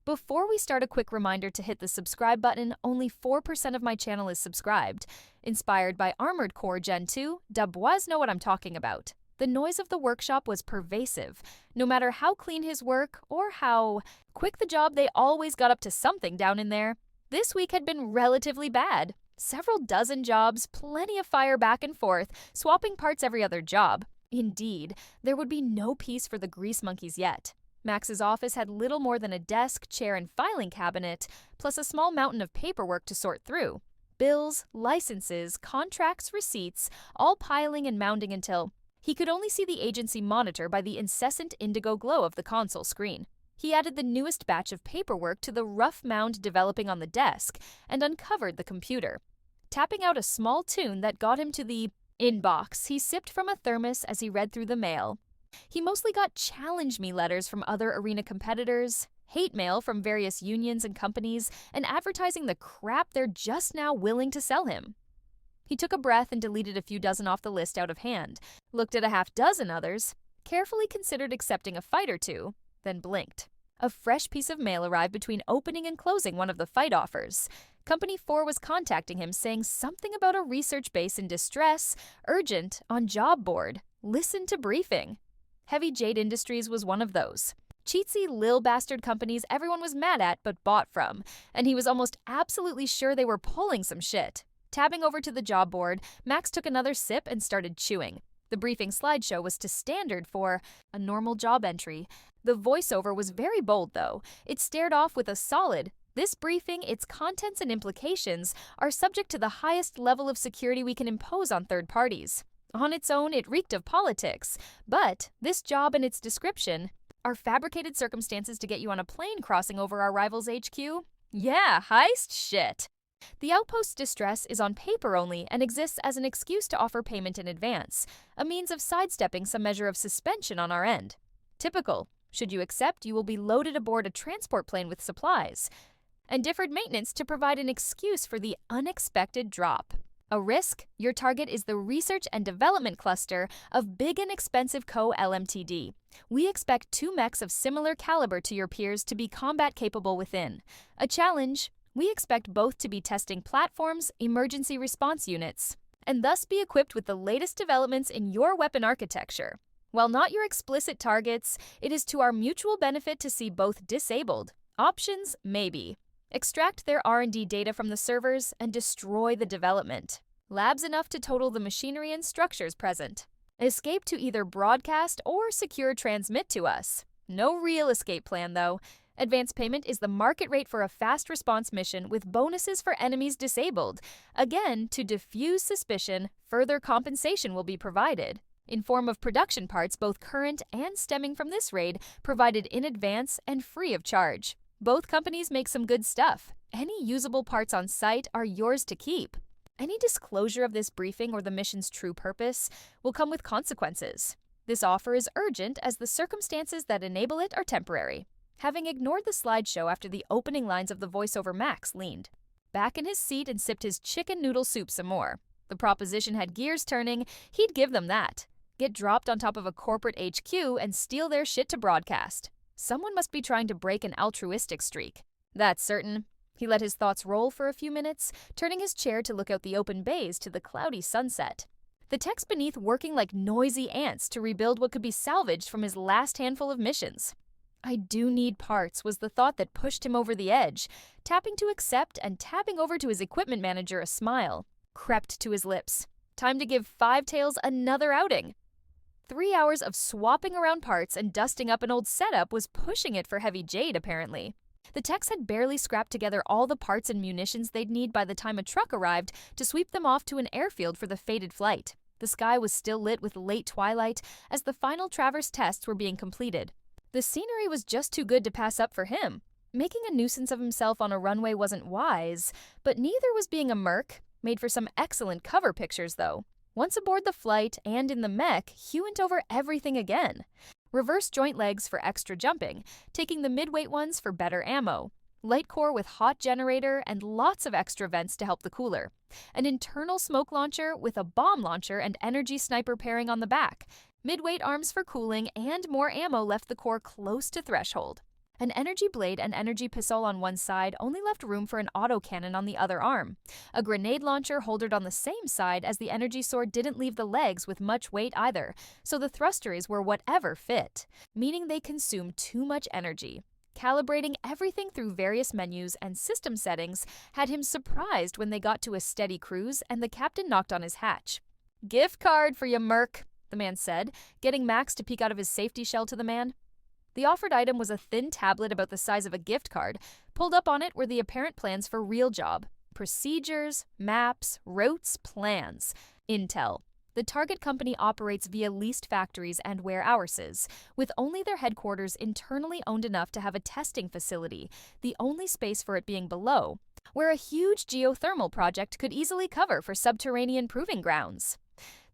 Before we start, a quick reminder to hit the subscribe button. Only 4% of my channel is subscribed. Inspired by Armored Core Gen 2, Dubois know what I'm talking about. The noise of the workshop was pervasive. No matter how clean his work or how quick the job, they always got up to something down in there. This week had been relatively bad. Several dozen jobs, plenty of fire back and forth, swapping parts every other job. Indeed, there would be no peace for the grease monkeys yet. Max's office had little more than a desk, chair, and filing cabinet, plus a small mountain of paperwork to sort through. Bills, licenses, contracts, receipts, all piling and mounting until he could only see the agency monitor by the incessant indigo glow of the console screen. He added the newest batch of paperwork to the rough mound developing on the desk and uncovered the computer. Tapping out a small tune that got him to the inbox, he sipped from a thermos as he read through the mail. He mostly got challenge me letters from other arena competitors, hate mail from various unions and companies, and advertising the crap they're just now willing to sell him. He took a breath and deleted a few dozen off the list out of hand, looked at a half dozen others, carefully considered accepting a fight or two, then blinked. A fresh piece of mail arrived between opening and closing one of the fight offers. Company 4 was contacting him saying something about a research base in distress, urgent, on job board. Listen to briefing. Heavy Jade Industries was one of those. Cheatsy lil bastard companies everyone was mad at but bought from, and he was almost absolutely sure they were pulling some shit. Tabbing over to the job board, Max took another sip and started chewing. The briefing slideshow was to standard for a normal job entry. The voiceover was very bold, though. It stared off with a solid, "This briefing, its contents and implications, are subject to the highest level of security we can impose on third parties." On its own, it reeked of politics, but this job and its description are fabricated circumstances to get you on a plane crossing over our rival's HQ? Yeah, heist shit. The outpost's distress is on paper only and exists as an excuse to offer payment in advance, a means of sidestepping some measure of suspension on our end. Typical. Should you accept, you will be loaded aboard a transport plane with supplies, and deferred maintenance to provide an excuse for the unexpected drop. A risk? Your target is the research and development cluster of Big and Expensive Co. Ltd. We expect 2 mechs of similar caliber to your peers to be combat capable within. A challenge? We expect both to be testing platforms, emergency response units, and thus be equipped with the latest developments in your weapon architecture. While not your explicit targets, it is to our mutual benefit to see both disabled. Options? Maybe. Extract their R&D data from the servers and destroy the development. Labs enough to total the machinery and structures present. Escape to either broadcast or secure transmit to us. No real escape plan, though. Advance payment is the market rate for a fast response mission with bonuses for enemies disabled. Again, to diffuse suspicion, further compensation will be provided in form of production parts, both current and stemming from this raid, provided in advance and free of charge. Both companies make some good stuff. Any usable parts on site are yours to keep. Any disclosure of this briefing or the mission's true purpose will come with consequences. This offer is urgent as the circumstances that enable it are temporary. Having ignored the slideshow after the opening lines of the voiceover, Max leaned back in his seat and sipped his chicken noodle soup some more. The proposition had gears turning, he'd give them that. Get dropped on top of a corporate HQ and steal their shit to broadcast. Someone must be trying to break an altruistic streak. That's certain. He let his thoughts roll for a few minutes, turning his chair to look out the open bays to the cloudy sunset. The techs beneath working like noisy ants to rebuild what could be salvaged from his last handful of missions. I do need parts was the thought that pushed him over the edge. Tapping to accept and tabbing over to his equipment manager, a smile crept to his lips. Time to give Five Tails another outing. 3 hours of swapping around parts and dusting up an old setup was pushing it for Heavy Jade, apparently. The techs had barely scrapped together all the parts and munitions they'd need by the time a truck arrived to sweep them off to an airfield for the fated flight. The sky was still lit with late twilight as the final traverse tests were being completed. The scenery was just too good to pass up for him. Making a nuisance of himself on a runway wasn't wise, but neither was being a merc. Made for some excellent cover pictures, though. Once aboard the flight and in the mech, he went over everything again. Reverse joint legs for extra jumping, taking the mid-weight ones for better ammo. Light core with hot generator and lots of extra vents to help the cooler. An internal smoke launcher with a bomb launcher and energy sniper pairing on the back. Mid-weight arms for cooling and more ammo left the core close to threshold. An energy blade and energy pistol on one side only left room for an autocannon on the other arm. A grenade launcher holstered on the same side as the energy sword didn't leave the legs with much weight either, so the thrusters were whatever fit, meaning they consumed too much energy. Calibrating everything through various menus and system settings had him surprised when they got to a steady cruise and the captain knocked on his hatch. "Gift card for you, Merc," the man said, getting Max to peek out of his safety shell to the man. The offered item was a thin tablet about the size of a gift card. Pulled up on it were the apparent plans for real job. Procedures, maps, routes, plans. Intel. The target company operates via leased factories and warehouses, with only their headquarters internally owned enough to have a testing facility, the only space for it being below, where a huge geothermal project could easily cover for subterranean proving grounds.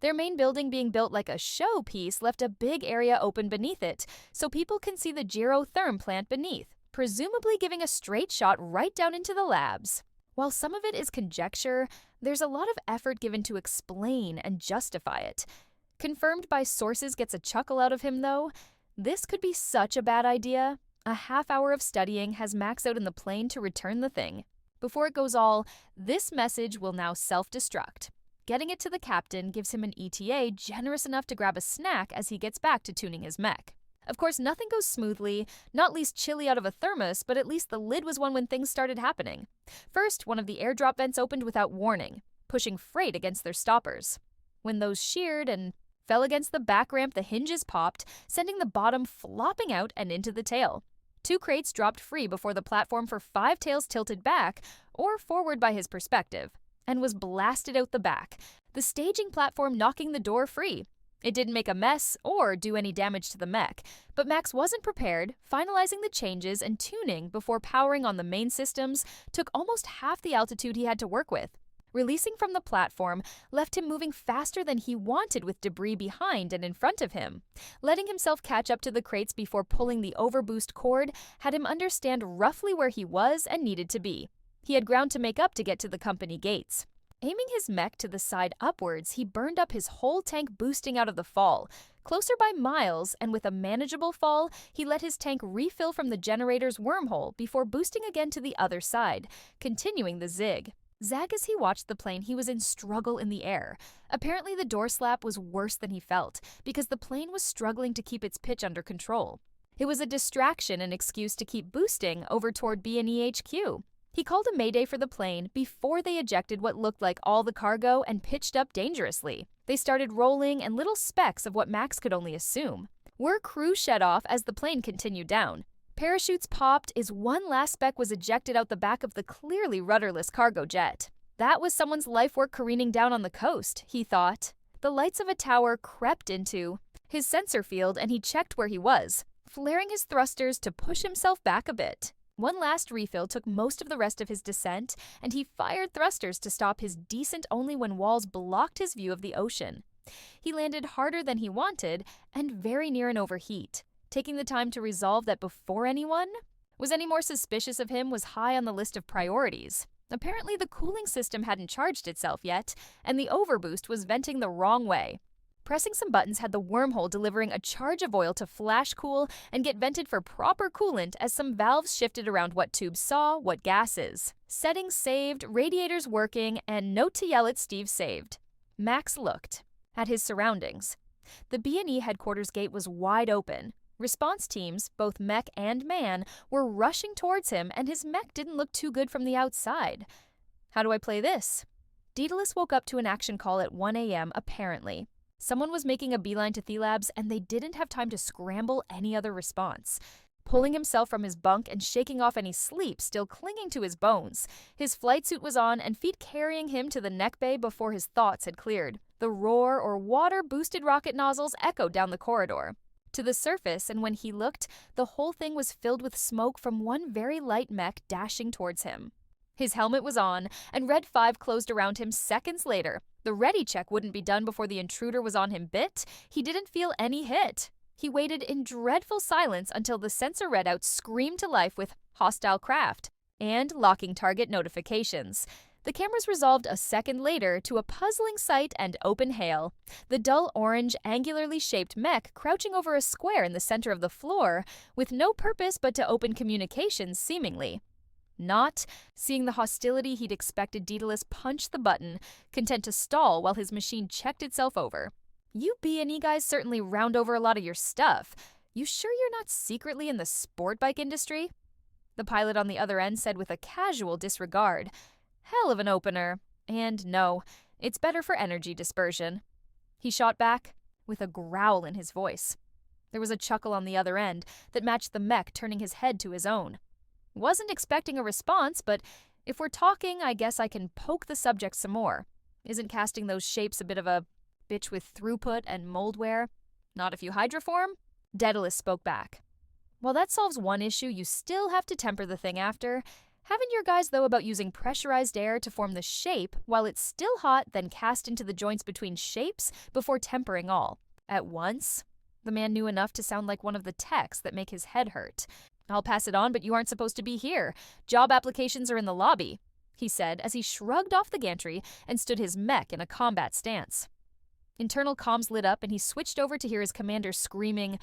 Their main building being built like a showpiece left a big area open beneath it, so people can see the gerotherm plant beneath, presumably giving a straight shot right down into the labs. While some of it is conjecture, there's a lot of effort given to explain and justify it. Confirmed by sources gets a chuckle out of him, though. This could be such a bad idea. A half hour of studying has Max out in the plane to return the thing. Before it goes all, this message will now self-destruct. Getting it to the captain gives him an ETA generous enough to grab a snack as he gets back to tuning his mech. Of course, nothing goes smoothly, not least chili out of a thermos, but at least the lid was one when things started happening. First, one of the airdrop vents opened without warning, pushing freight against their stoppers. When those sheared and fell against the back ramp, the hinges popped, sending the bottom flopping out and into the tail. 2 crates dropped free before the platform for 5 tails tilted back, or forward by his perspective, and was blasted out the back, the staging platform knocking the door free. It didn't make a mess or do any damage to the mech, but Max wasn't prepared. Finalizing the changes and tuning before powering on the main systems took almost half the altitude he had to work with. Releasing from the platform left him moving faster than he wanted with debris behind and in front of him. Letting himself catch up to the crates before pulling the overboost cord had him understand roughly where he was and needed to be. He had ground to make up to get to the company gates. Aiming his mech to the side upwards, he burned up his whole tank boosting out of the fall. Closer by miles, and with a manageable fall, he let his tank refill from the generator's wormhole before boosting again to the other side, continuing the zig. Zag as he watched the plane, he was in struggle in the air. Apparently the door slap was worse than he felt, because the plane was struggling to keep its pitch under control. It was a distraction and excuse to keep boosting over toward B&E HQ. He called a mayday for the plane before they ejected what looked like all the cargo and pitched up dangerously. They started rolling and little specks of what Max could only assume were crew shed off as the plane continued down. Parachutes popped as one last speck was ejected out the back of the clearly rudderless cargo jet. That was someone's life work careening down on the coast, he thought. The lights of a tower crept into his sensor field and he checked where he was, flaring his thrusters to push himself back a bit. One last refill took most of the rest of his descent, and he fired thrusters to stop his descent only when walls blocked his view of the ocean. He landed harder than he wanted and very near an overheat, taking the time to resolve that before anyone was any more suspicious of him was high on the list of priorities. Apparently the cooling system hadn't charged itself yet, and the overboost was venting the wrong way. Pressing some buttons had the wormhole delivering a charge of oil to flash cool and get vented for proper coolant as some valves shifted around what tubes saw, what gases. Settings saved, radiators working, and note to yell at Steve saved. Max looked at his surroundings. The B&E headquarters gate was wide open. Response teams, both mech and man, were rushing towards him, and his mech didn't look too good from the outside. How do I play this? Daedalus woke up to an action call at 1 a.m. apparently. Someone was making a beeline to Thelabs, and they didn't have time to scramble any other response. Pulling himself from his bunk and shaking off any sleep still clinging to his bones, his flight suit was on and feet carrying him to the neck bay before his thoughts had cleared. The roar or water-boosted rocket nozzles echoed down the corridor to the surface, and when he looked, the whole thing was filled with smoke from one very light mech dashing towards him. His helmet was on, and Red 5 closed around him seconds later. The ready check wouldn't be done before the intruder was on him bit. He didn't feel any hit. He waited in dreadful silence until the sensor readout screamed to life with hostile craft and locking target notifications. The cameras resolved a second later to a puzzling sight and open hail. The dull orange, angularly shaped mech crouching over a square in the center of the floor, with no purpose but to open communications, seemingly. Not seeing the hostility he'd expected, Daedalus punched the button, content to stall while his machine checked itself over. You B&E guys certainly round over a lot of your stuff. You sure you're not secretly in the sport bike industry? The pilot on the other end said with a casual disregard. Hell of an opener. And no, it's better for energy dispersion. He shot back, with a growl in his voice. There was a chuckle on the other end that matched the mech turning his head to his own. Wasn't expecting a response, but if we're talking, I guess I can poke the subject some more. Isn't casting those shapes a bit of a bitch with throughput and mold wear? Not if you hydroform? Daedalus spoke back. While that solves one issue, you still have to temper the thing after. Haven't your guys, though, about using pressurized air to form the shape while it's still hot, then cast into the joints between shapes before tempering all at once? The man knew enough to sound like one of the techs that make his head hurt. I'll pass it on, but you aren't supposed to be here. Job applications are in the lobby, he said as he shrugged off the gantry and stood his mech in a combat stance. Internal comms lit up and he switched over to hear his commander screaming,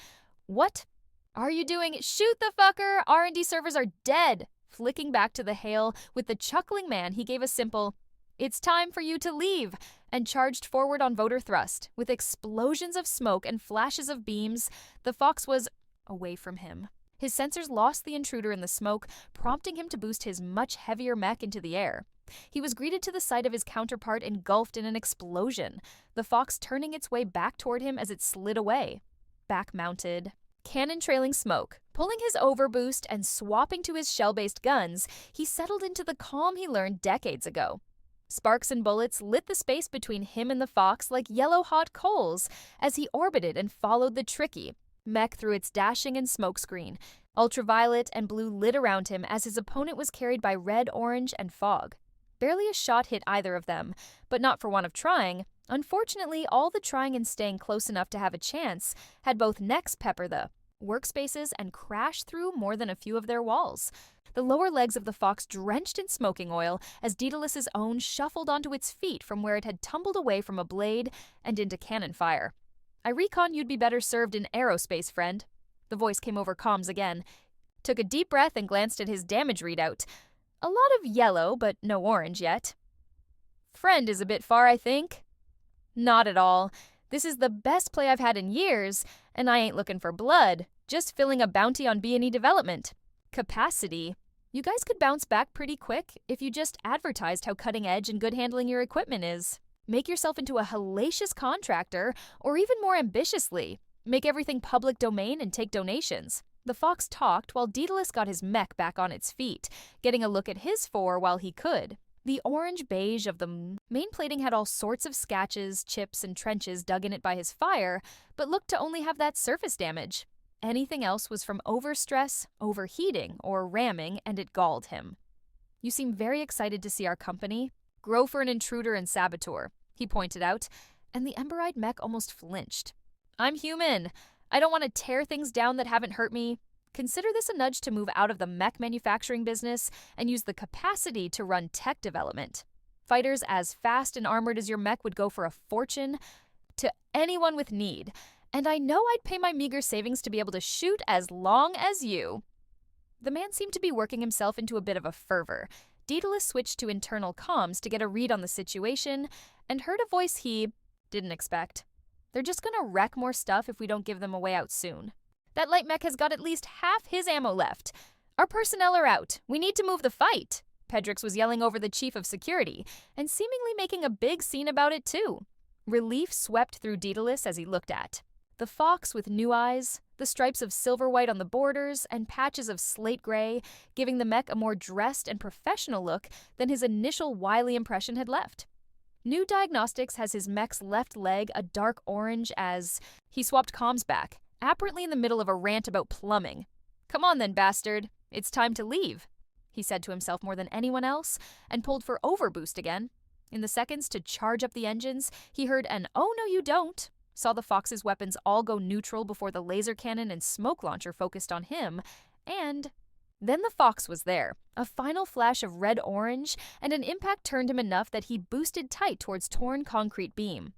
"What are you doing? Shoot the fucker! R&D servers are dead!" Flicking back to the hail with the chuckling man, he gave a simple, "It's time for you to leave," and charged forward on voter thrust. With explosions of smoke and flashes of beams, the Fox was away from him. His sensors lost the intruder in the smoke, prompting him to boost his much heavier mech into the air. He was greeted to the sight of his counterpart engulfed in an explosion, the Fox turning its way back toward him as it slid away. Back-mounted, cannon trailing smoke. Pulling his overboost and swapping to his shell-based guns, he settled into the calm he learned decades ago. Sparks and bullets lit the space between him and the Fox like yellow-hot coals as he orbited and followed the tricky mech through its dashing and smokescreen. Ultraviolet and blue lit around him as his opponent was carried by red, orange, and fog. Barely a shot hit either of them, but not for want of trying. Unfortunately, all the trying and staying close enough to have a chance had both necks pepper the workspaces and crash through more than a few of their walls. The lower legs of the Fox drenched in smoking oil as Daedalus's own shuffled onto its feet from where it had tumbled away from a blade and into cannon fire. "I recon you'd be better served in aerospace, friend." The voice came over comms again. Took a deep breath and glanced at his damage readout. A lot of yellow, but no orange yet. "Friend is a bit far, I think." "Not at all. This is the best play I've had in years, and I ain't looking for blood, just filling a bounty on B&E development. Capacity. You guys could bounce back pretty quick if you just advertised how cutting edge and good handling your equipment is. Make yourself into a hellacious contractor, or even more ambitiously, make everything public domain and take donations." The Fox talked while Daedalus got his mech back on its feet, getting a look at his four while he could. The orange-beige of the main plating had all sorts of scatches, chips, and trenches dug in it by his fire, but looked to only have that surface damage. Anything else was from overstress, overheating, or ramming, and it galled him. "You seem very excited to see our company. Grow for an intruder and saboteur," he pointed out, and the ember-eyed mech almost flinched. "I'm human. I don't want to tear things down that haven't hurt me. Consider this a nudge to move out of the mech manufacturing business and use the capacity to run tech development. Fighters as fast and armored as your mech would go for a fortune to anyone with need, and I know I'd pay my meager savings to be able to shoot as long as you." The man seemed to be working himself into a bit of a fervor. Daedalus switched to internal comms to get a read on the situation and heard a voice he didn't expect. "They're just gonna wreck more stuff if we don't give them a way out soon. That light mech has got at least half his ammo left. Our personnel are out. We need to move the fight." Pedrix was yelling over the chief of security, and seemingly making a big scene about it too. Relief swept through Daedalus as he looked at the Fox with new eyes, the stripes of silver white on the borders, and patches of slate gray, giving the mech a more dressed and professional look than his initial wily impression had left. New diagnostics has his mech's left leg a dark orange as he swapped comms back, apparently in the middle of a rant about plumbing. "Come on then, bastard. It's time to leave," he said to himself more than anyone else, and pulled for overboost again. In the seconds to charge up the engines, he heard an "Oh no you don't," saw the Fox's weapons all go neutral before the laser cannon and smoke launcher focused on him, and Then the fox was there, a final flash of red-orange, and an impact turned him enough that he boosted tight towards torn concrete beam.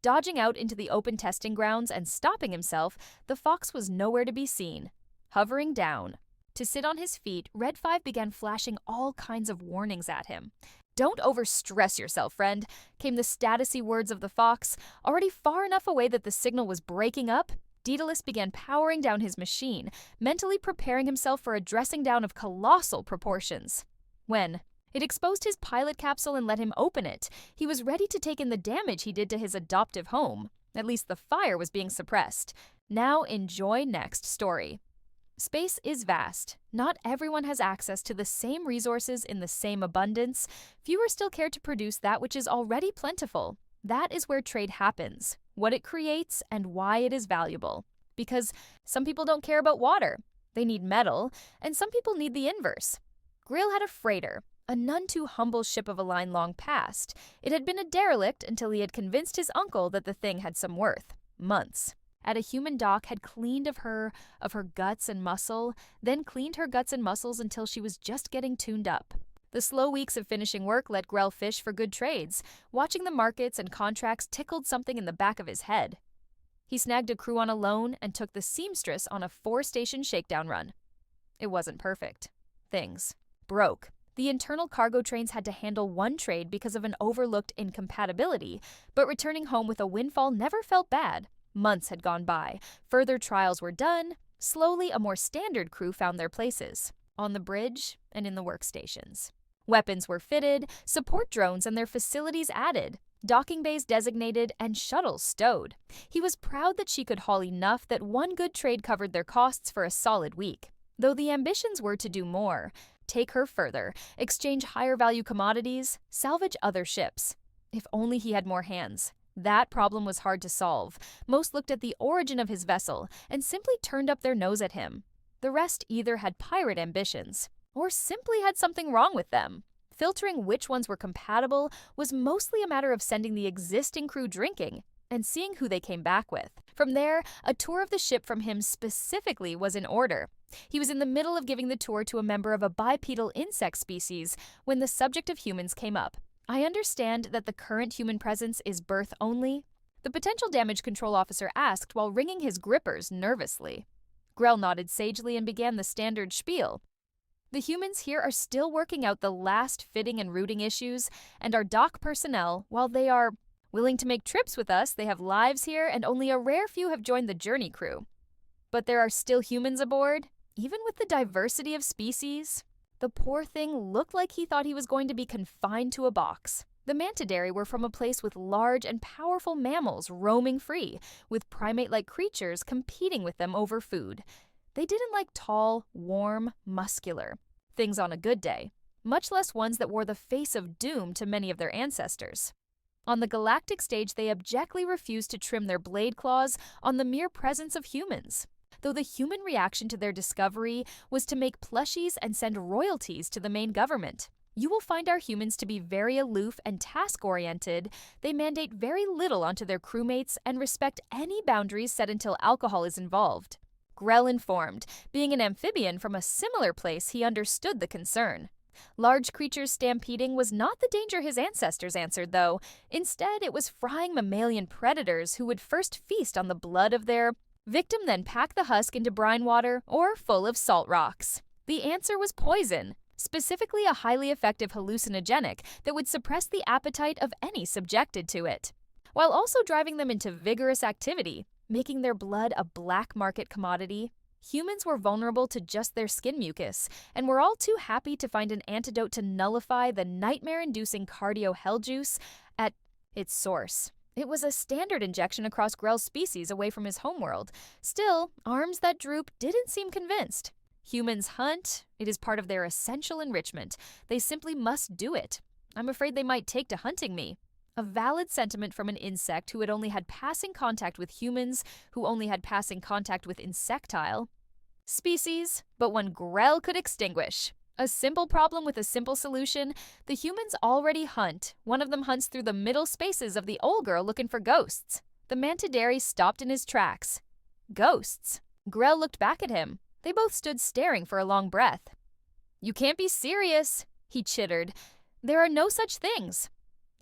Dodging out into the open testing grounds and stopping himself, the fox was nowhere to be seen. Hovering down. To sit on his feet, Red 5 began flashing all kinds of warnings at him. "Don't overstress yourself, friend," came the statusy words of the fox. Already far enough away that the signal was breaking up, Daedalus began powering down his machine, mentally preparing himself for a dressing down of colossal proportions. When it exposed his pilot capsule and let him open it, he was ready to take in the damage he did to his adoptive home. At least the fire was being suppressed. Now enjoy next story. Space is vast. Not everyone has access to the same resources in the same abundance. Fewer still care to produce that which is already plentiful. That is where trade happens, what it creates, and why it is valuable. Because some people don't care about water. They need metal, and some people need the inverse. Grill had a freighter, a none too humble ship of a line long past. It had been a derelict until he had convinced his uncle that the thing had some worth. Months. At a human dock had cleaned of her guts and muscle, then cleaned her guts and muscles until she was just getting tuned up. The slow weeks of finishing work let Grell fish for good trades. Watching the markets and contracts tickled something in the back of his head. He snagged a crew on a loan and took the seamstress on a 4-station shakedown run. It wasn't perfect. Things broke. The internal cargo trains had to handle one trade because of an overlooked incompatibility, but returning home with a windfall never felt bad. Months had gone by. Further trials were done. Slowly, a more standard crew found their places, on the bridge and in the workstations. Weapons were fitted, support drones and their facilities added, docking bays designated, and shuttles stowed. He was proud that she could haul enough that one good trade covered their costs for a solid week. Though the ambitions were to do more, take her further, exchange higher value commodities, salvage other ships. If only he had more hands. That problem was hard to solve. Most looked at the origin of his vessel and simply turned up their nose at him. The rest either had pirate ambitions or simply had something wrong with them. Filtering which ones were compatible was mostly a matter of sending the existing crew drinking and seeing who they came back with. From there, a tour of the ship from him specifically was in order. He was in the middle of giving the tour to a member of a bipedal insect species when the subject of humans came up. "I understand that the current human presence is birth only?" the potential damage control officer asked while wringing his grippers nervously. Grell nodded sagely and began the standard spiel. "The humans here are still working out the last fitting and routing issues, and our dock personnel, while they are willing to make trips with us, they have lives here, and only a rare few have joined the journey crew. But there are still humans aboard, even with the diversity of species." The poor thing looked like he thought he was going to be confined to a box. The Mantidae were from a place with large and powerful mammals roaming free, with primate-like creatures competing with them over food. They didn't like tall, warm, muscular things on a good day, much less ones that wore the face of doom to many of their ancestors. On the Galactic stage, they abjectly refused to trim their blade claws on the mere presence of humans. Though the human reaction to their discovery was to make plushies and send royalties to the main government. You will find our humans to be very aloof and task-oriented. They mandate very little onto their crewmates and respect any boundaries set until alcohol is involved. Grell informed. Being an amphibian from a similar place, he understood the concern. Large creatures stampeding was not the danger his ancestors answered, though. Instead, it was frying mammalian predators who would first feast on the blood of their victim, then pack the husk into brine water or full of salt rocks. The answer was poison, specifically a highly effective hallucinogenic that would suppress the appetite of any subjected to it, while also driving them into vigorous activity, making their blood a black market commodity. Humans were vulnerable to just their skin mucus, and were all too happy to find an antidote to nullify the nightmare-inducing cardio hell juice at its source. It was a standard injection across Grell's species away from his homeworld. Still, arms that droop didn't seem convinced. Humans hunt. It is part of their essential enrichment. They simply must do it. I'm afraid they might take to hunting me. A valid sentiment from an insect who had only had passing contact with humans, who only had passing contact with insectile species, but one Grell could extinguish. A simple problem with a simple solution. The humans already hunt. One of them hunts through the middle spaces of the old girl looking for ghosts. The Mantidae stopped in his tracks. Ghosts. Grell looked back at him. They both stood staring for a long breath. "You can't be serious," he chittered. "There are no such things."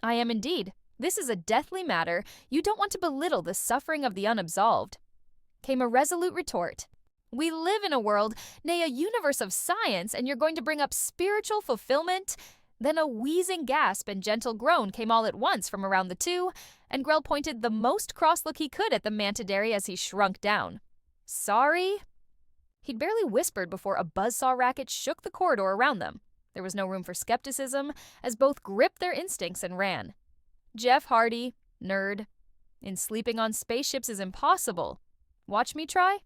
"I am indeed. This is a deathly matter. You don't want to belittle the suffering of the unabsolved," came a resolute retort. "We live in a world, nay, a universe of science, and you're going to bring up spiritual fulfillment?" Then a wheezing gasp and gentle groan came all at once from around the two, and Grell pointed the most cross look he could at the mantidary as he shrunk down. "Sorry?" He'd barely whispered before a buzzsaw racket shook the corridor around them. There was no room for skepticism, as both gripped their instincts and ran. Jeff Hardy, nerd. In sleeping on spaceships is impossible. Watch me try?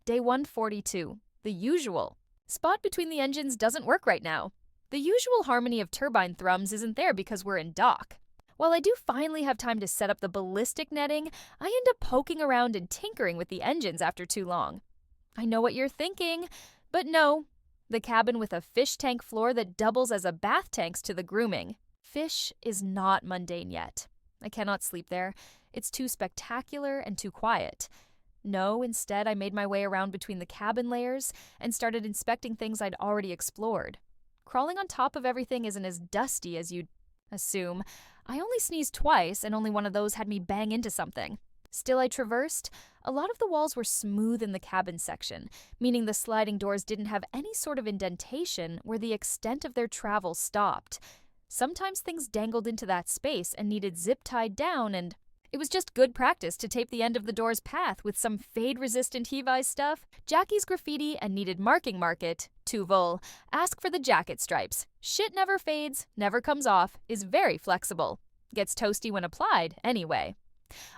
Day 142. The usual. Spot between the engines doesn't work right now. The usual harmony of turbine thrums isn't there because we're in dock. While I do finally have time to set up the ballistic netting, I end up poking around and tinkering with the engines after too long. I know what you're thinking, but no. The cabin with a fish tank floor that doubles as a bath tanks to the grooming. Fish is not mundane yet. I cannot sleep there. It's too spectacular and too quiet. No, instead I made my way around between the cabin layers and started inspecting things I'd already explored. Crawling on top of everything isn't as dusty as you'd assume. I only sneezed twice, and only one of those had me bang into something. Still I traversed. A lot of the walls were smooth in the cabin section, meaning the sliding doors didn't have any sort of indentation where the extent of their travel stopped. Sometimes things dangled into that space and needed zip-tied down, and it was just good practice to tape the end of the door's path with some fade-resistant HFY stuff, Jackie's graffiti, and needed marking market, to vol. Ask for the jacket stripes. Shit never fades, never comes off, is very flexible. Gets toasty when applied, anyway.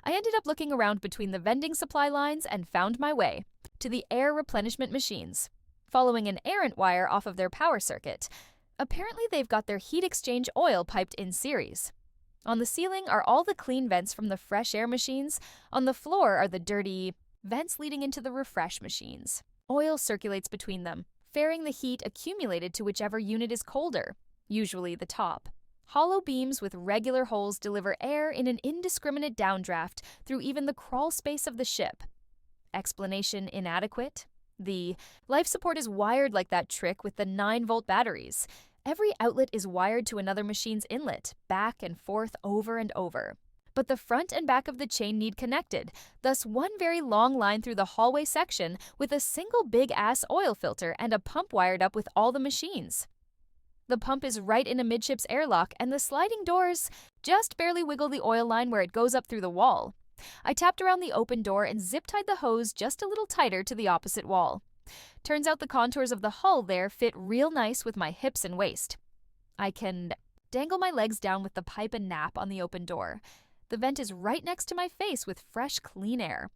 I ended up looking around between the vending supply lines and found my way to the air replenishment machines, following an errant wire off of their power circuit. Apparently they've got their heat exchange oil piped in series. On the ceiling are all the clean vents from the fresh air machines. On the floor are the dirty vents leading into the refresh machines. Oil circulates between them, ferrying the heat accumulated to whichever unit is colder, usually the top. Hollow beams with regular holes deliver air in an indiscriminate downdraft through even the crawl space of the ship. Explanation inadequate? The life support is wired like that trick with the 9-volt batteries. Every outlet is wired to another machine's inlet, back and forth over and over. But the front and back of the chain need connected, thus one very long line through the hallway section with a single big-ass oil filter and a pump wired up with all the machines. The pump is right in a midship's airlock, and the sliding doors just barely wiggle the oil line where it goes up through the wall. I tapped around the open door and zip-tied the hose just a little tighter to the opposite wall. Turns out the contours of the hull there fit real nice with my hips and waist. I can dangle my legs down with the pipe and nap on the open door. The vent is right next to my face with fresh, clean air.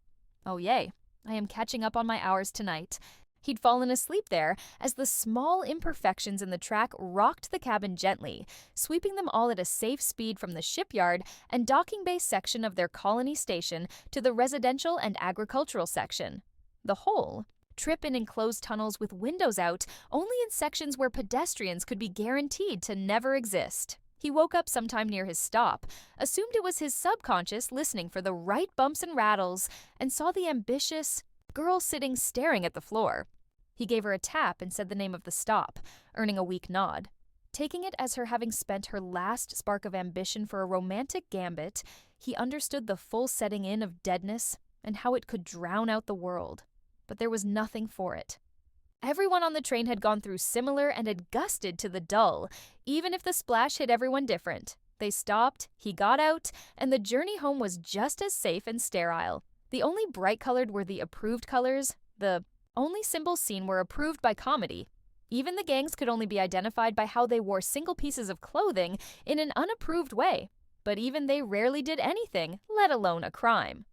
Oh yay, I am catching up on my hours tonight. He'd fallen asleep there as the small imperfections in the track rocked the cabin gently, sweeping them all at a safe speed from the shipyard and docking bay section of their colony station to the residential and agricultural section. The whole trip in enclosed tunnels with windows out, only in sections where pedestrians could be guaranteed to never exist. He woke up sometime near his stop, assumed it was his subconscious listening for the right bumps and rattles, and saw the ambitious girl sitting staring at the floor. He gave her a tap and said the name of the stop, earning a weak nod. Taking it as her having spent her last spark of ambition for a romantic gambit, he understood the full setting in of deadness and how it could drown out the world. But there was nothing for it. Everyone on the train had gone through similar and had gusted to the dull, even if the splash hit everyone different. They stopped, he got out, and the journey home was just as safe and sterile. The only bright-colored were the approved colors. The only symbols seen were approved by comedy. Even the gangs could only be identified by how they wore single pieces of clothing in an unapproved way. But even they rarely did anything, let alone a crime.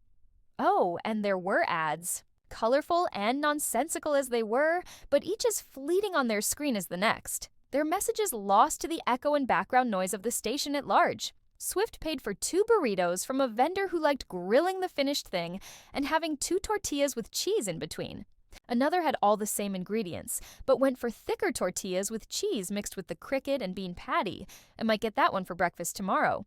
Oh, and there were ads. Colorful and nonsensical as they were, but each as fleeting on their screen as the next. Their messages lost to the echo and background noise of the station at large. Swift paid for 2 burritos from a vendor who liked grilling the finished thing and having 2 tortillas with cheese in between. Another had all the same ingredients, but went for thicker tortillas with cheese mixed with the cricket and bean patty, and might get that one for breakfast tomorrow.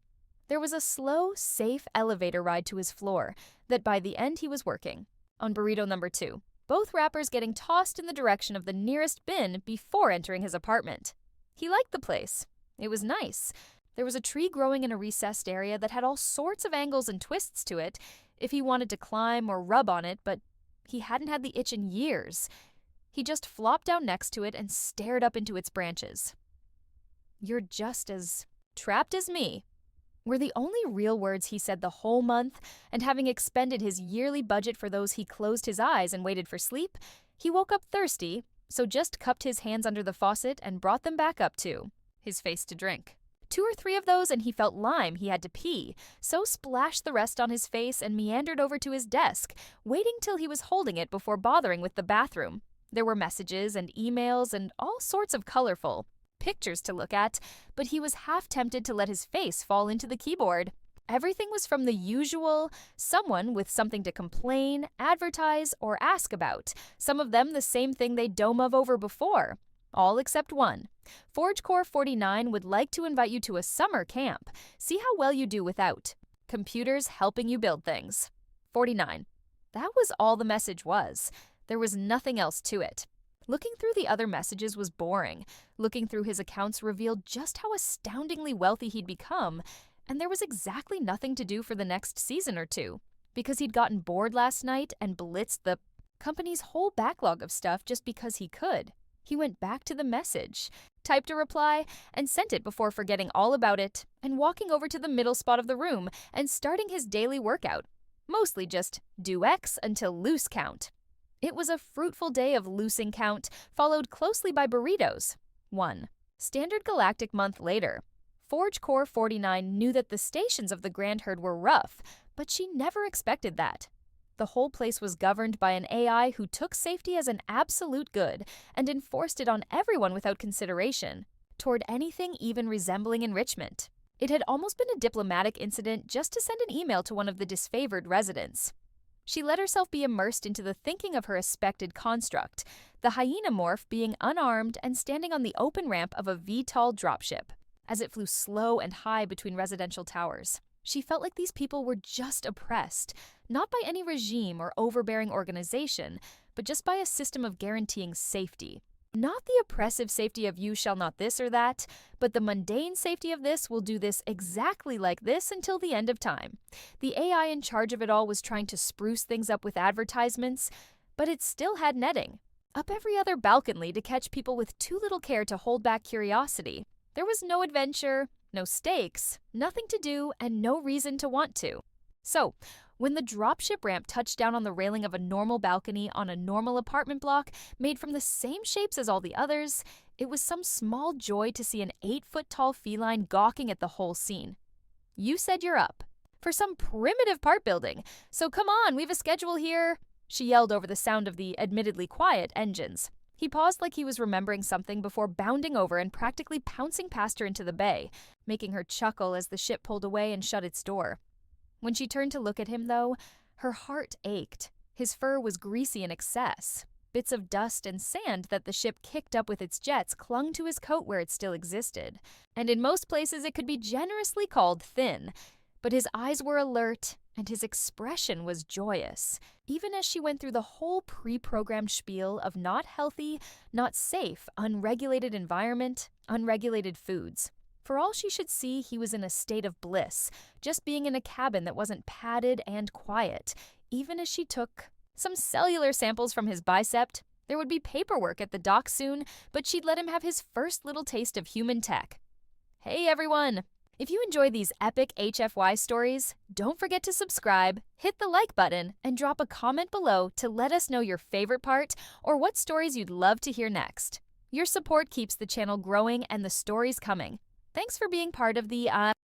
There was a slow, safe elevator ride to his floor that by the end he was working. On burrito number 2, both wrappers getting tossed in the direction of the nearest bin before entering his apartment. He liked the place. It was nice. There was a tree growing in a recessed area that had all sorts of angles and twists to it if he wanted to climb or rub on it, but he hadn't had the itch in years. He just flopped down next to it and stared up into its branches. "You're just as trapped as me," were the only real words he said the whole month, and having expended his yearly budget for those he closed his eyes and waited for sleep, he woke up thirsty, so just cupped his hands under the faucet and brought them back up to his face to drink. 2 or 3 of those and he felt lime he had to pee, so splashed the rest on his face and meandered over to his desk, waiting till he was holding it before bothering with the bathroom. There were messages and emails and all sorts of colorful pictures to look at, but he was half tempted to let his face fall into the keyboard. Everything was from the usual someone with something to complain, advertise, or ask about, some of them the same thing they'd dome of over before. All except one. ForgeCore 49 would like to invite you to a summer camp. See how well you do without computers helping you build things. 49. That was all the message was. There was nothing else to it. Looking through the other messages was boring. Looking through his accounts revealed just how astoundingly wealthy he'd become, and there was exactly nothing to do for the next season or two, because he'd gotten bored last night and blitzed the company's whole backlog of stuff just because he could. He went back to the message, typed a reply, and sent it before forgetting all about it, and walking over to the middle spot of the room and starting his daily workout. Mostly just do X until loose count. It was a fruitful day of loosing count, followed closely by burritos. 1. Standard Galactic month later. ForgeCore 49 knew that the stations of the Grand Herd were rough, but she never expected that. The whole place was governed by an AI who took safety as an absolute good and enforced it on everyone without consideration, toward anything even resembling enrichment. It had almost been a diplomatic incident just to send an email to one of the disfavored residents. She let herself be immersed into the thinking of her expected construct, the hyena morph being unarmed and standing on the open ramp of a VTOL dropship, as it flew slow and high between residential towers. She felt like these people were just oppressed, not by any regime or overbearing organization, but just by a system of guaranteeing safety. Not the oppressive safety of you shall not this or that, but the mundane safety of this will do this exactly like this until the end of time. The AI in charge of it all was trying to spruce things up with advertisements, but it still had netting up every other balcony to catch people with too little care to hold back curiosity. There was no adventure, no stakes, nothing to do, and no reason to want to. So, when the dropship ramp touched down on the railing of a normal balcony on a normal apartment block made from the same shapes as all the others, it was some small joy to see an 8-foot-tall feline gawking at the whole scene. "You said you're up for some primitive part building, so come on, we've a schedule here," she yelled over the sound of the admittedly quiet engines. He paused like he was remembering something before bounding over and practically pouncing past her into the bay, making her chuckle as the ship pulled away and shut its door. When she turned to look at him, though, her heart ached. His fur was greasy in excess. Bits of dust and sand that the ship kicked up with its jets clung to his coat where it still existed, and in most places it could be generously called thin. But his eyes were alert, and his expression was joyous, even as she went through the whole pre-programmed spiel of not healthy, not safe, unregulated environment, unregulated foods. For all she should see, he was in a state of bliss, just being in a cabin that wasn't padded and quiet. Even as she took some cellular samples from his bicep, there would be paperwork at the dock soon, but she'd let him have his first little taste of human tech. Hey everyone! If you enjoy these epic HFY stories, don't forget to subscribe, hit the like button, and drop a comment below to let us know your favorite part or what stories you'd love to hear next. Your support keeps the channel growing and the stories coming. Thanks for being part of the